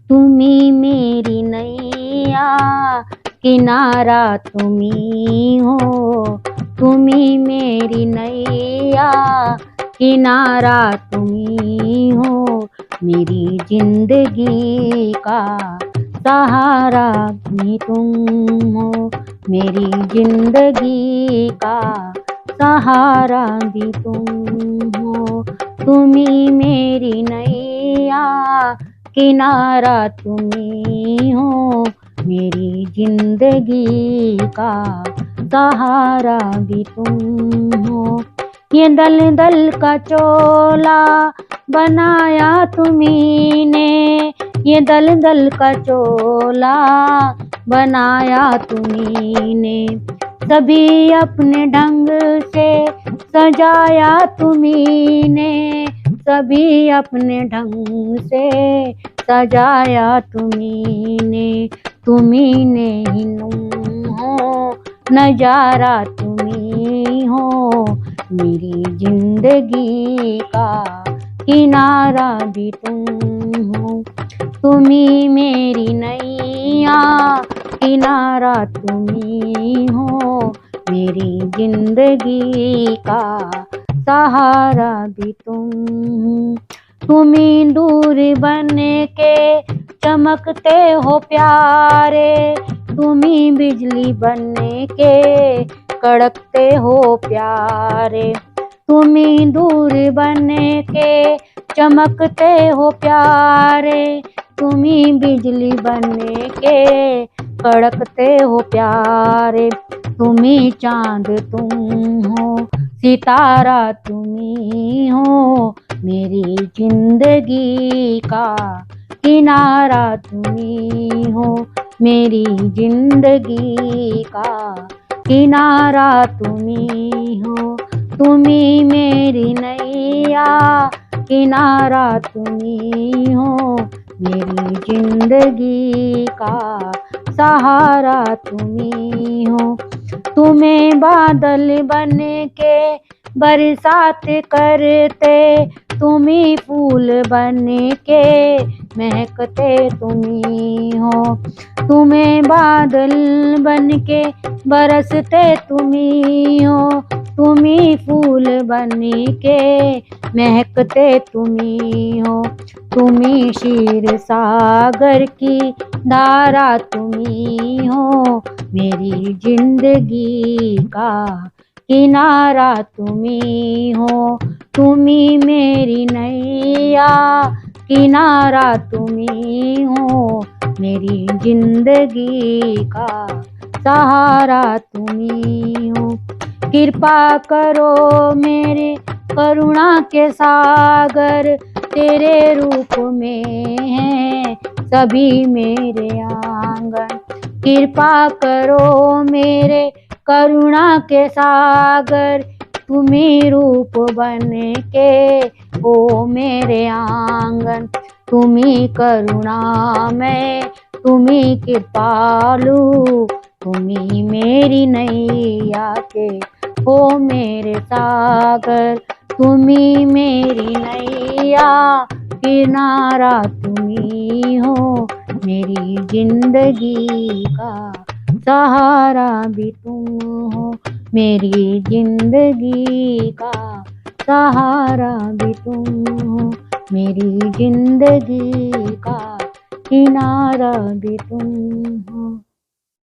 तुम्ही मेरी नैया, किनारा तुम्ही हो। तुम्ही मेरी नैया, किनारा तुम्ही हो। मेरी जिंदगी का सहारा भी तुम हो। मेरी जिंदगी का सहारा भी तुम हो। तुम्ही मेरी नैया, किनारा तुम्ही हो। मेरी जिंदगी का सहारा भी तुम हो। ये दल दल का चोला बनाया तुम्ही ने। ये दल दल का चोला बनाया तुम्ही ने। सभी अपने ढंग से सजाया तुम्ही ने। सभी अपने ढंग से सजाया तुम्ही ने। तुम्ही ने ही नूम हो, नजारा तुम्ही हो। मेरी जिंदगी का किनारा भी तुम हो। तुम्ही मेरी नैया, किनारा तुम्ही हो। मेरी जिंदगी का सहारा भी तुम। तुम्ही दूर बन के चमकते हो प्यारे। तुम्ही बिजली बन के कड़कते हो प्यारे। तुम्ही दूर बन के चमकते हो प्यारे। तुम्ही बिजली बन के कड़कते हो प्यारे। तुम्ही चांद तुम हो, सितारा तुम्ही हो। मेरी जिंदगी का किनारा तुम्ही हो। मेरी जिंदगी का किनारा तुम्ही हो। तुम्ही मेरी नैया, किनारा तुम्ही हो। मेरी जिंदगी का सहारा तुम्ही हो। तुम्हें बादल बन के बरसात करते। तुम्ही फूल बन के महकते तुम्ही हो। तुम्हें बादल बन के बरसते तुम्ही हो। तुम्ही फूल बन के महकते तुम्ही हो। तुम्ही क्षीर सागर की धारा तुम्ही हो। मेरी जिंदगी का किनारा तुम्ही हो। तुम्ही मेरी नैया, किनारा तुम्ही हो। मेरी जिंदगी का सहारा तुम्ही हो। कृपा करो मेरे करुणा के सागर। तेरे रूप में है सभी मेरे आंगन। कृपा करो मेरे करुणा के सागर। तुम्ही रूप बन के ओ मेरे आंगन। तुम्ही करुणा में, तुम्ही कृपालु। तुम्ही मेरी नैया के हो मेरे सागर। तुम्ही मेरी नैया, किनारा तुम्ही हो। मेरी जिंदगी का सहारा भी तुम हो। मेरी जिंदगी का सहारा भी तुम हो। मेरी जिंदगी का किनारा भी तुम हो।